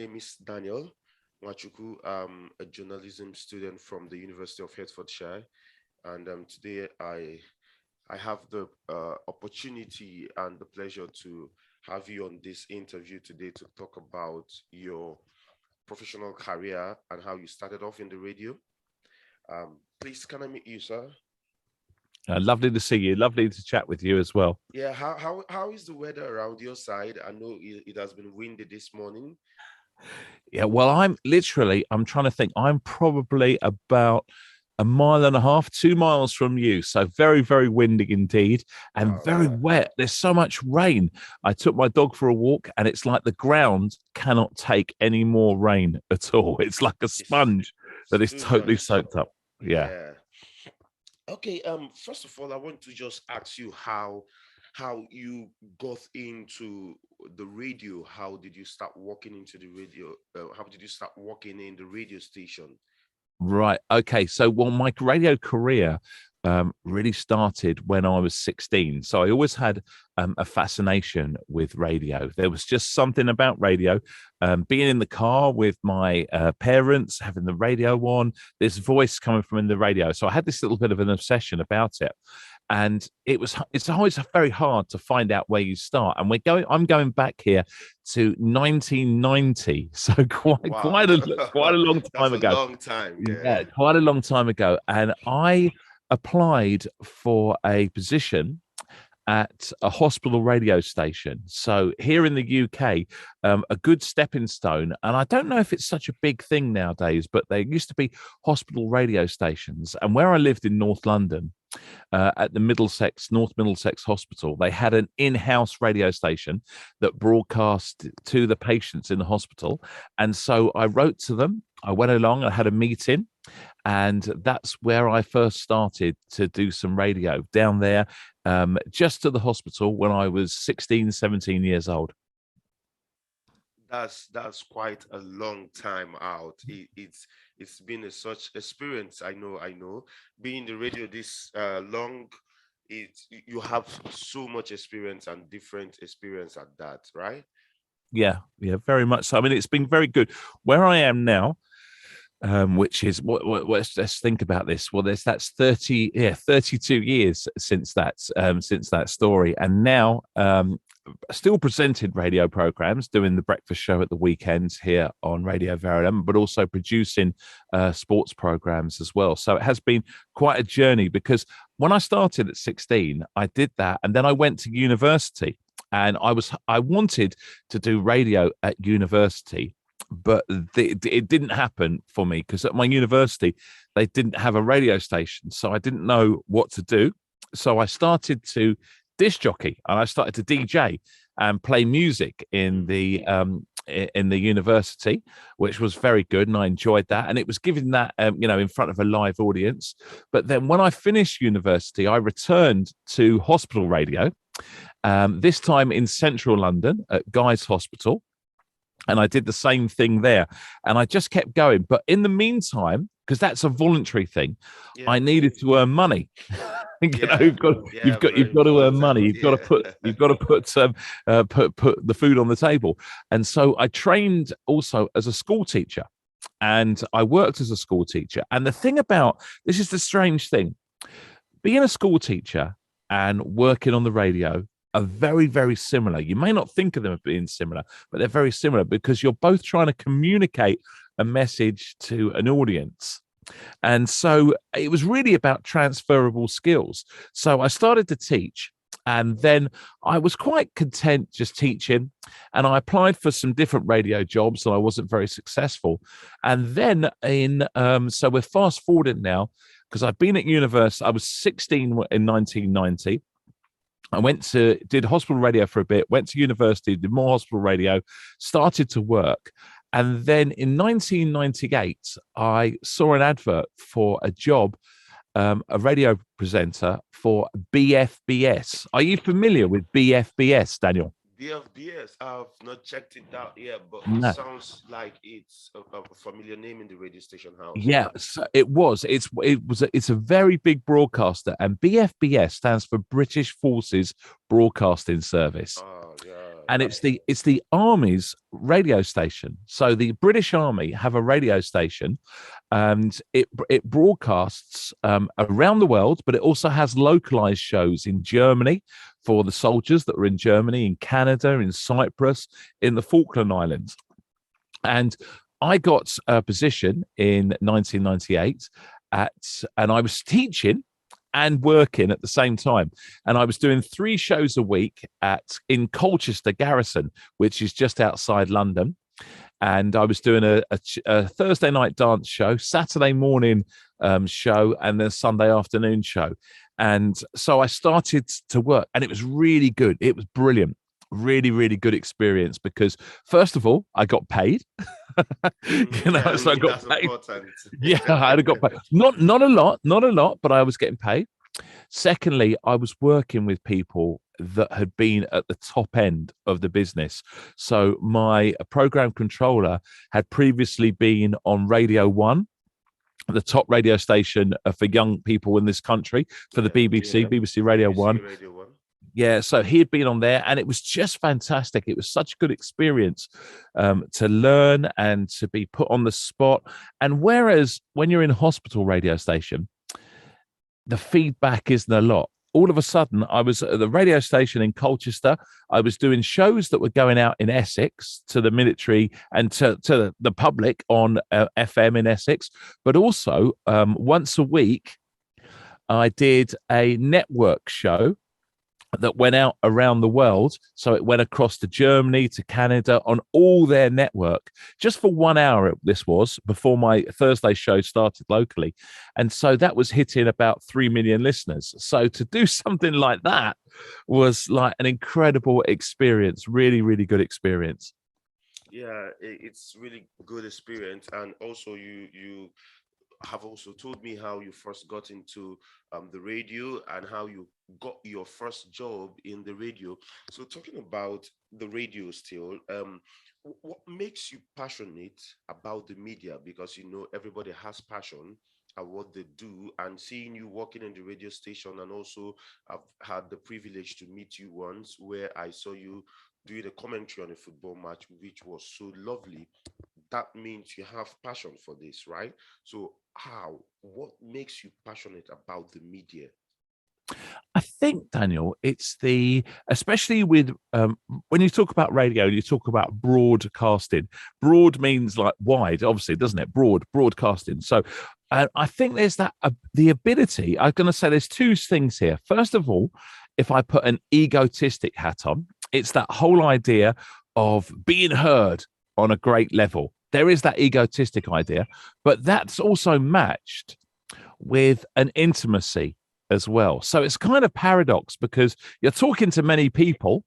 name is Daniel Machuku. I'm a journalism student from the University of Hertfordshire, and today I have the opportunity and the pleasure to have you on this interview today to talk about your professional career and how you started off in the radio. Please, can I meet you, sir? Lovely to see you. Lovely to chat with you as well. Yeah, how is the weather around your side? I know it has been windy this morning. Yeah, well, I'm trying to think. I'm probably about a mile and a half, 2 miles from you. So very, very windy indeed and Wow. very wet. There's so much rain. I took my dog for a walk and it's like the ground cannot take any more rain at all. It's like a It's sponge that is too totally much. soaked up. Yeah. Yeah. Okay, first of all, I want to just ask you how you got into the radio. How did you start working into the radio? How did you start working in the radio station? Right. Okay. So, well, my radio career really started when I was 16. So I always had a fascination with radio. There was just something about radio. Being in the car with my parents, having the radio on, this voice coming from in the radio. So I had this little bit of an obsession about it. And it's always very hard to find out where you start. And I'm going back here to 1990. So Wow. quite a long That's time a ago. long time. Yeah, Yeah. quite a long time ago. And I applied for a position at a hospital radio station. So here in the UK, a good stepping stone. And I don't know if it's such a big thing nowadays, but there used to be hospital radio stations. And where I lived in North London, at the North Middlesex Hospital, they had an in-house radio station that broadcast to the patients in the hospital. And so I wrote to them. I went along, I had a meeting, and that's where I first started to do some radio down there, just to the hospital when I was 16, 17 years old. That's quite a long time out. It's been a such experience. I know. Being the radio this long, you have so much experience and different experience at that, right? Yeah, very much so. I mean, it's been very good. Where I am now, which is let's think about this. Well, that's 32 years since that story, and now still presented radio programs, doing the breakfast show at the weekends here on Radio VERULAM, but also producing sports programs as well. So it has been quite a journey, because when I started at 16, I did that, and then I went to university, and I wanted to do radio at university, but it didn't happen for me, because at my university they didn't have a radio station, so I didn't know what to do. So I started to disc jockey, and I started to DJ and play music in the university, which was very good, and I enjoyed that. And it was giving that in front of a live audience. But then when I finished university, I returned to hospital radio, this time in central London at Guy's Hospital. And I did the same thing there, and I just kept going. But in the meantime, because that's a voluntary thing, Yeah. I needed to earn money. Yeah. You've Very got to earn money. important. You've got to put the food on the table. And so I trained also as a school teacher, and I worked as a school teacher. And the thing about this is the strange thing: being a school teacher and working on the radio are very, very similar. You may not think of them as being similar, but they're very similar, because you're both trying to communicate a message to an audience. And so it was really about transferable skills. So I started to teach, and then I was quite content just teaching, and I applied for some different radio jobs, and I wasn't very successful. And then so we're fast forwarding now, because I've been at university. I was 16 in 1990. I did hospital radio for a bit, went to university, did more hospital radio, started to work. And then in 1998, I saw an advert for a job, a radio presenter for BFBS. Are you familiar with BFBS, Daniel? DFBS, I've not checked it out yet, but it No. sounds like it's a familiar name in the radio station house. Yeah, so it was. It's a very big broadcaster, and BFBS stands for British Forces Broadcasting Service. Oh, yeah. and it's the Army's radio station. So the British Army have a radio station, and it broadcasts around the world, but it also has localized shows in Germany for the soldiers that were in Germany, in Canada, in Cyprus, in the Falkland Islands. And I got a position in 1998 and I was teaching and working at the same time. And I was doing 3 shows a week in Colchester Garrison, which is just outside London. And I was doing a Thursday night dance show, Saturday morning show, and then Sunday afternoon show. And so I started to work, and it was really good. It was brilliant. Really, really good experience because, first of all, I got paid. So I got paid. Important. Yeah, I got paid. Not a lot, but I was getting paid. Secondly, I was working with people that had been at the top end of the business. So my program controller had previously been on Radio 1, the top radio station for young people in this country, for the BBC Radio 1. Yeah, so he had been on there, and it was just fantastic. It was such a good experience to learn and to be put on the spot. And whereas when you're in a hospital radio station, the feedback isn't a lot. All of a sudden, I was at the radio station in Colchester. I was doing shows that were going out in Essex to the military and to the public on FM in Essex. But also, once a week, I did a network show that went out around the world. So it went across to Germany, to Canada, on all their network, just for 1 hour. This was before my Thursday show started locally. And so that was hitting about 3 million listeners. So to do something like that was like an incredible experience, really, really good experience. Yeah, it's really good experience. And also you have also told me how you first got into the radio and how you got your first job in the radio. So talking about the radio still, what makes you passionate about the media? Because everybody has passion at what they do, and seeing you working in the radio station, and also I've had the privilege to meet you once where I saw you doing a commentary on a football match, which was so lovely. That means you have passion for this, right? So what makes you passionate about the media? I think, Daniel, it's especially with when you talk about radio, you talk about broadcasting. Broad means like wide, obviously, doesn't it? Broadcasting. So I think there's the ability. I'm going to say there's 2 things here. First of all, if I put an egotistic hat on, it's that whole idea of being heard on a great level. There is that egotistic idea, but that's also matched with an intimacy as well. So it's kind of paradox because you're talking to many people,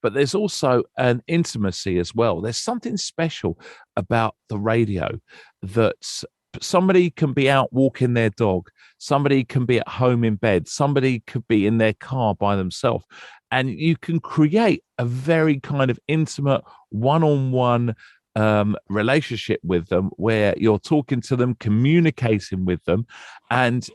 but there's also an intimacy as well. There's something special about the radio that somebody can be out walking their dog, somebody can be at home in bed, somebody could be in their car by themselves, and you can create a very kind of intimate one-on-one relationship with them where you're talking to them, communicating with them. And,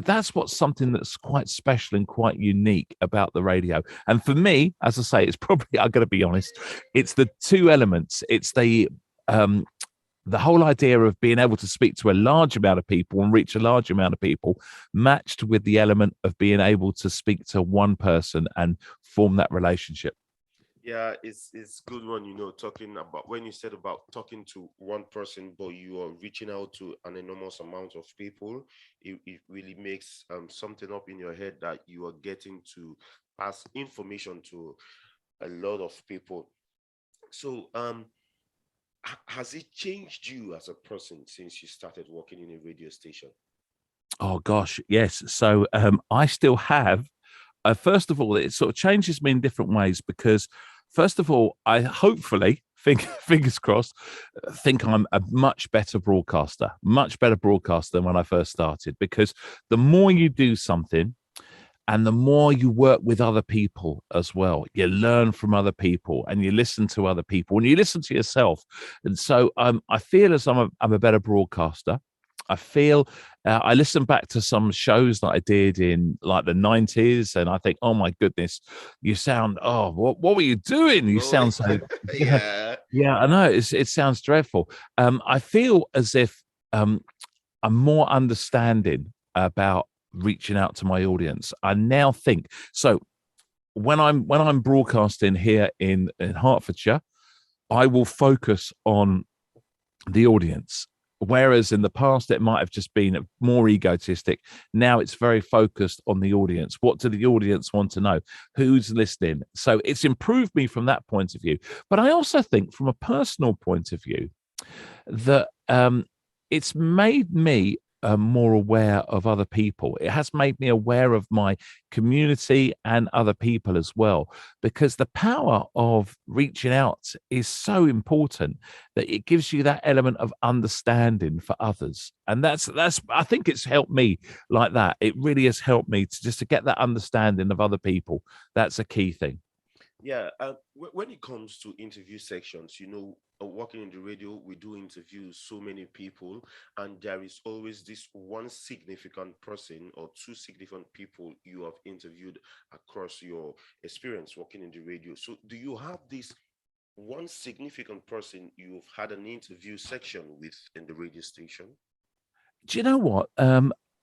that's what's something that's quite special and quite unique about the radio. And for me, as I say, it's probably, I'm going to be honest, it's the 2 elements. It's the whole idea of being able to speak to a large amount of people and reach a large amount of people, matched with the element of being able to speak to one person and form that relationship. Yeah, it's good when talking about when you said about talking to one person, but you are reaching out to an enormous amount of people. It really makes something up in your head that you are getting to pass information to a lot of people. So has it changed you as a person since you started working in a radio station? Oh gosh, yes. So I still have. First of all, it sort of changes me in different ways because, first of all, I hopefully, fingers crossed, think I'm a much better broadcaster than when I first started. Because the more you do something, and the more you work with other people as well, you learn from other people, and you listen to other people, and you listen to yourself. And so I feel as I'm a better broadcaster. I feel I listen back to some shows that I did in like the 90s, and I think, oh my goodness, you sound, oh, what were you doing? You Oh, sound so, yeah, yeah. yeah, I know. It sounds dreadful. I feel as if I'm more understanding about reaching out to my audience. I now think so. When I'm broadcasting here in Hertfordshire, I will focus on the audience. Whereas in the past, it might have just been more egotistic. Now it's very focused on the audience. What do the audience want to know? Who's listening? So it's improved me from that point of view. But I also think from a personal point of view that it's made me more aware of other people. It has made me aware of my community and other people as well, because the power of reaching out is so important that it gives you that element of understanding for others. And that's I think it's helped me like that. It really has helped me to just to get that understanding of other people. That's a key thing. Yeah, when it comes to interview sections, working in the radio, we do interview so many people, and there is always this one significant person or two significant people you have interviewed across your experience working in the radio. So, do you have this one significant person you've had an interview section with in the radio station? Do you know what?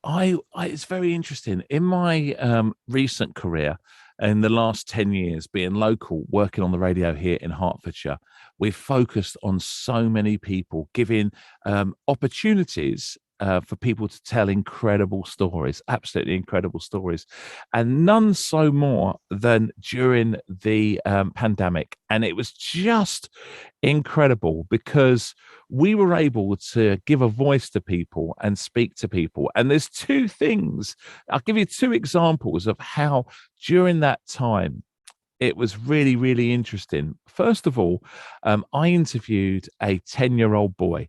I it's very interesting. In my recent career, in the last 10 years, being local, working on the radio here in Hertfordshire, we've focused on so many people, giving opportunities for people to tell incredible stories, absolutely incredible stories, and none so more than during the pandemic. And it was just incredible because we were able to give a voice to people and speak to people. And there's two things. I'll give you two examples of how during that time it was really, really interesting. First of all, I interviewed a 10-year-old boy,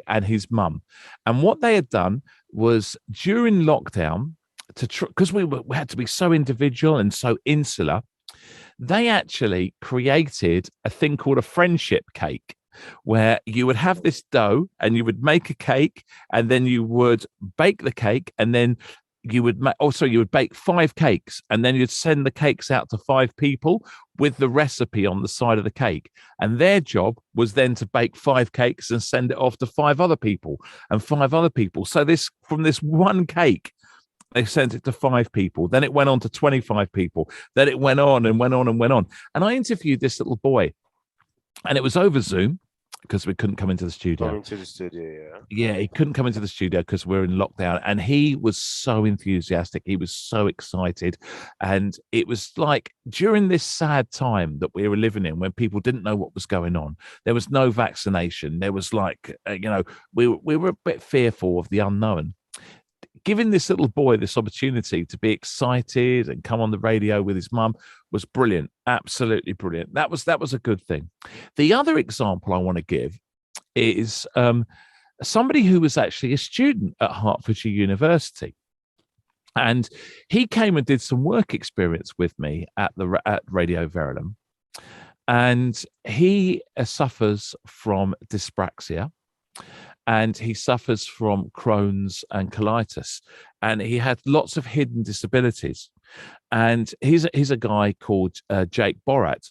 and his mum. And what they had done was during lockdown, because we had to be so individual and so insular, they actually created a thing called a friendship cake, where you would have this dough and you would make a cake, and then you would bake the cake, and then you would you would bake 5 cakes, and then you'd send the cakes out to 5 people with the recipe on the side of the cake, and their job was then to bake 5 cakes and send it off to 5 other people and 5 other people. So this, from this one cake, they sent it to 5 people, then it went on to 25 people, then it went on and went on and went on. And I interviewed this little boy, and it was over Zoom because we couldn't come into the studio. Coming to the studio, yeah. Yeah, he couldn't come into the studio because we're in lockdown, and he was so enthusiastic. He was so excited. And it was like during this sad time that we were living in, when people didn't know what was going on, there was no vaccination. There was like, we were a bit fearful of the unknown. Giving this little boy this opportunity to be excited and come on the radio with his mum was brilliant. Absolutely brilliant. That was a good thing. The other example I want to give is somebody who was actually a student at Hertfordshire University. And he came and did some work experience with me at Radio VERULAM. And he suffers from dyspraxia, and he suffers from Crohn's and colitis, and he had lots of hidden disabilities. And he's a guy called Jake Borat,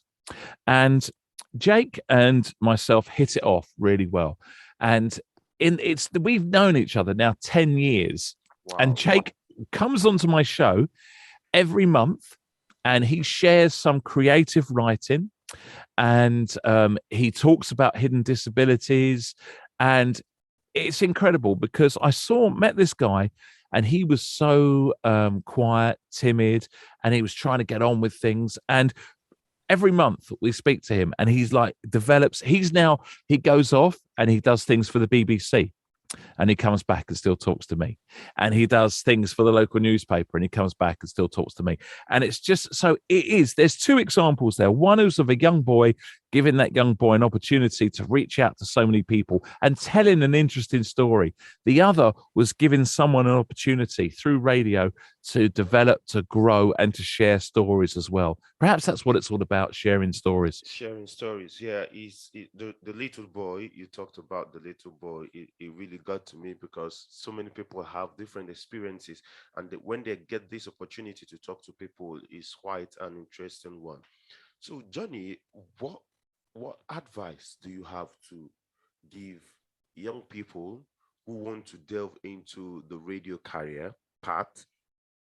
and Jake and myself hit it off really well. And we've known each other now 10 years. Wow. And Jake comes onto my show every month, and he shares some creative writing, and he talks about hidden disabilities. And it's incredible because I met this guy, and he was so quiet, timid, and he was trying to get on with things. And every month we speak to him, and he's like he goes off and he does things for the BBC, and he comes back and still talks to me. And he does things for the local newspaper, and he comes back and still talks to me. And it's just, so it is, there's two examples there. One is of a young boy giving that young boy an opportunity to reach out to so many people and telling an interesting story. The other was giving someone an opportunity through radio to develop, to grow, and to share stories as well. Perhaps that's what it's all about, sharing stories. Sharing stories. Yeah, the little boy you talked about, the little boy, it really got to me because so many people have different experiences, and when they get this opportunity to talk to people, is quite an interesting one. So, Johnny, what what advice do you have to give young people who want to delve into the radio career path?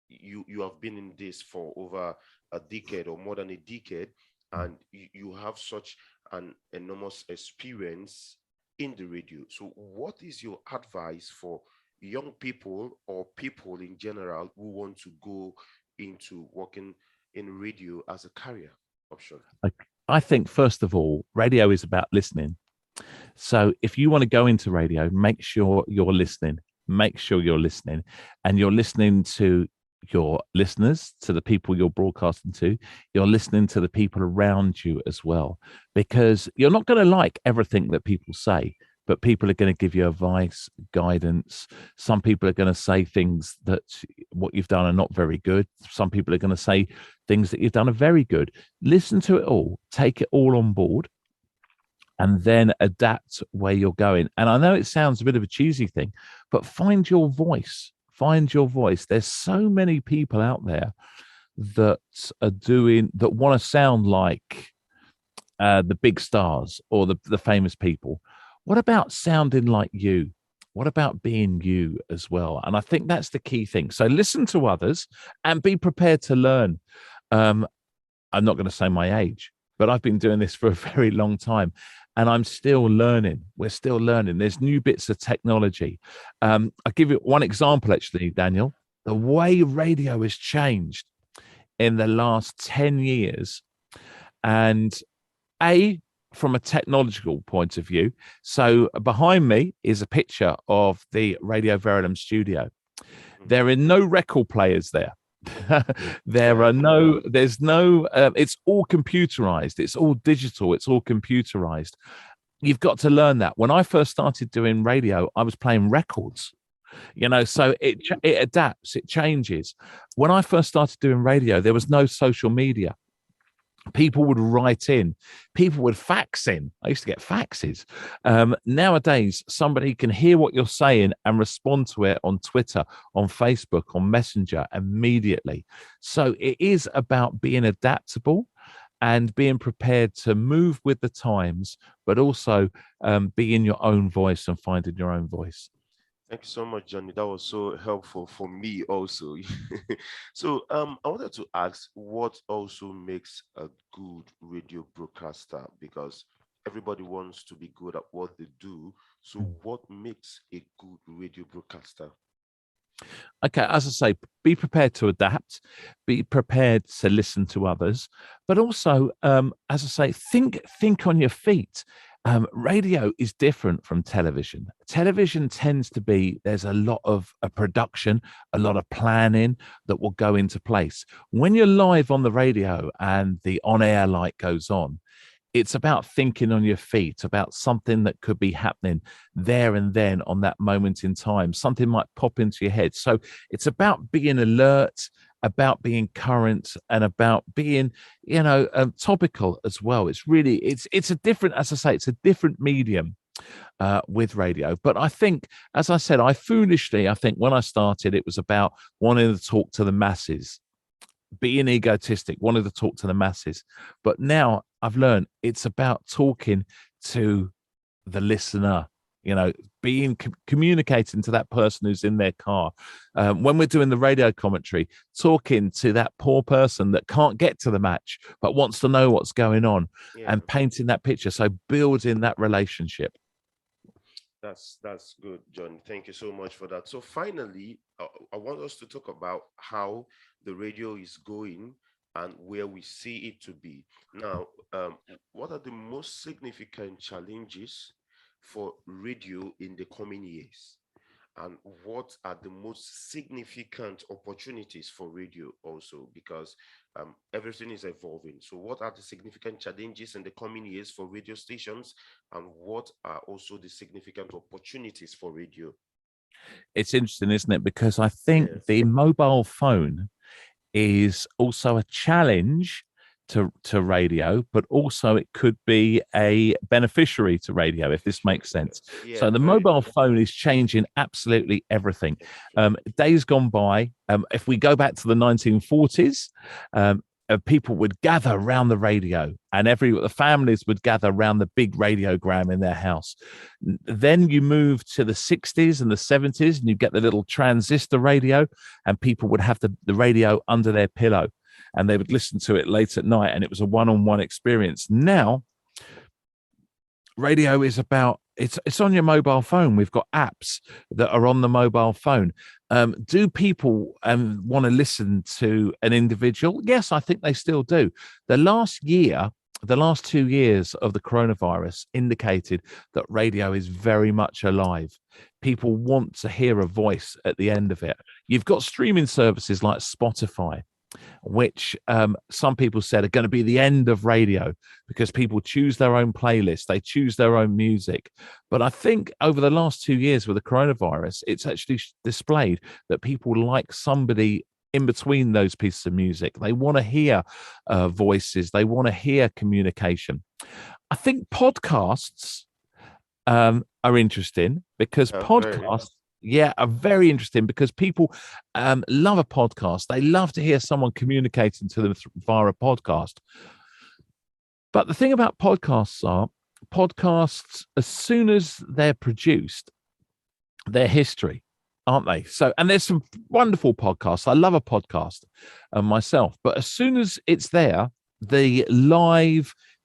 You have been in this for over a decade or more than a decade, and you have such an enormous experience in the radio. So what is your advice for young people or people in general who want to go into working in radio as a career option? I, I think, first of all, radio is about listening. So if you want to go into radio, make sure you're listening. Make sure you're listening, and you're listening to your listeners, to the people you're broadcasting to. You're listening to the people around you as well, because you're not going to like everything that people say, but people are going to give you advice, guidance. Some people are going to say things that what you've done are not very good. Some people are going to say things that you've done are very good. Listen to it all, take it all on board, and then adapt where you're going. And I know it sounds a bit of a cheesy thing, but find your voice. Find your voice. There's so many people out there that are doing that want to sound like the big stars or the famous people. What about sounding like you? What about being you as well? And I think that's the key thing. So listen to others and be prepared to learn. Um, I'm not going to say my age, but I've been doing this for a very long time, and I'm still learning. We're still learning. There's new bits of technology. I'll give you one example, actually, Daniel. The way radio has changed in the last 10 years, and a from a technological point of view. So behind me is a picture of the Radio Verulam studio. Mhm. There are no record players there. Yeah. There's no, it's all computerized, it's all digital, it's all computerized. You've got to learn that. When I first started doing radio, I was playing records, so it adapts, it changes. When I first started doing radio, there was no social media. People would write in, people would fax in. I used to get faxes. Nowadays, somebody can hear what you're saying and respond to it on Twitter, on Facebook, on Messenger immediately. So it is about being adaptable and being prepared to move with the times, but also being your own voice and finding your own voice. Thank you so much, Johnny. That was so helpful for me also. So I wanted to ask what also makes a good radio broadcaster, because everybody wants to be good at what they do. So what makes a good radio broadcaster? Okay, as I say, be prepared to adapt, be prepared to listen to others, but also, as I say, think on your feet. Radio is different from television. Television tends to be there's a lot of a production, a lot of planning that will go into place. When you're live on the radio and the on-air light goes on, it's about thinking on your feet about something that could be happening there and then on that moment in time. Something might pop into your head. So it's about being alert, about being current, and about being, topical as well. It's a different, as I say, it's a different medium with radio. But I think, as I said, I think when I started, it was about wanting to talk to the masses, being egotistic, wanted to talk to the masses. But now I've learned it's about talking to the listener, being communicating to that person who's in their car. When we're doing the radio commentary, talking to that poor person that can't get to the match but wants to know what's going on, Yeah. and painting that picture. So building that relationship. That's good, John. Thank you so much for that. So finally, I want us to talk about how the radio is going and where we see it to be. Now, what are the most significant challenges for radio in the coming years? and what are the most significant opportunities for radio also, because everything is evolving. So what are the significant challenges in the coming years for radio stations, and what are also the significant opportunities for radio? It's interesting, isn't it? Because I think Yes. the mobile phone is also a challenge to radio, but also it could be a beneficiary to radio, if this makes sense. Yeah, So the very mobile phone is changing absolutely everything. Days gone by, if we go back to the 1940s, people would gather around the radio, and the families would gather around the big radiogram in their house. Then you move to the 60s and the 70s, and you get the little transistor radio, and people would have the radio under their pillow, and they would listen to it late at night, and it was a one-on-one experience. Now radio is about it's on your mobile phone. We've got apps that are on the mobile phone. Do people want to listen to an individual? Yes, I think they still do. The last 2 years of the coronavirus indicated that radio is very much alive. People want to hear a voice at the end of it. You've got streaming services like Spotify, which some people said are going to be the end of radio, because people choose their own playlist, they choose their own music. But I think over the last 2 years with the coronavirus, it's actually displayed that people like somebody in between those pieces of music. They want to hear voices, they want to hear communication. I think podcasts are interesting, because very. podcasts, yeah, are very interesting, because people love a podcast. They love to hear someone communicating to them via a podcast. But the thing about podcasts, as soon as they're produced, they're history, aren't they? So, and there's some wonderful podcasts. I love a podcast myself, but as soon as it's there, the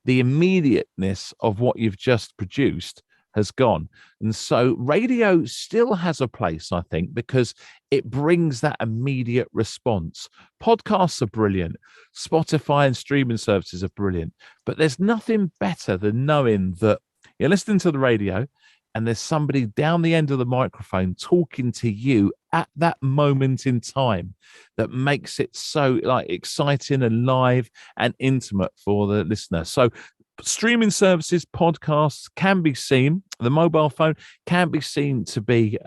immediateness of what you've just produced has gone. And so radio still has a place, I think, because it brings that immediate response. Podcasts are brilliant. Spotify and streaming services are brilliant. But there's nothing better than knowing that you're listening to the radio and there's somebody down the end of the microphone talking to you at that moment in time, that makes it so exciting and live and intimate for the listener. So streaming services, podcasts can be seen, the mobile phone can be seen to be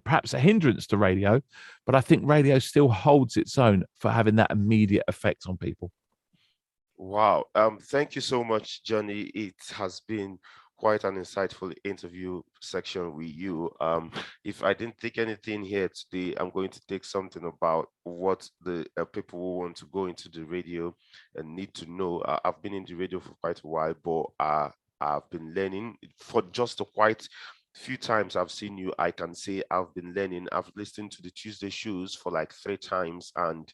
perhaps a hindrance to radio, but I think radio still holds its own for having that immediate effect on people. Wow. Thank you so much, Johnny. It has been quite an insightful interview section with you. If I didn't take anything here today, I'm going to take something about what the people who want to go into the radio and need to know. I've been in the radio for quite a while, but I've been learning for just a quite few times I've seen you. I can say I've been learning. I've listened to the Tuesday shows for like 3 times, and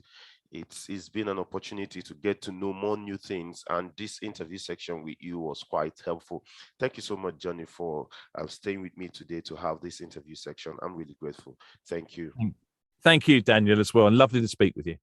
it's been an opportunity to get to know more new things, and this interview section with you was quite helpful. Thank you so much, Johnny, for staying with me today to have this interview section. I'm really grateful. Thank you. Thank you, Daniel, as well, and lovely to speak with you.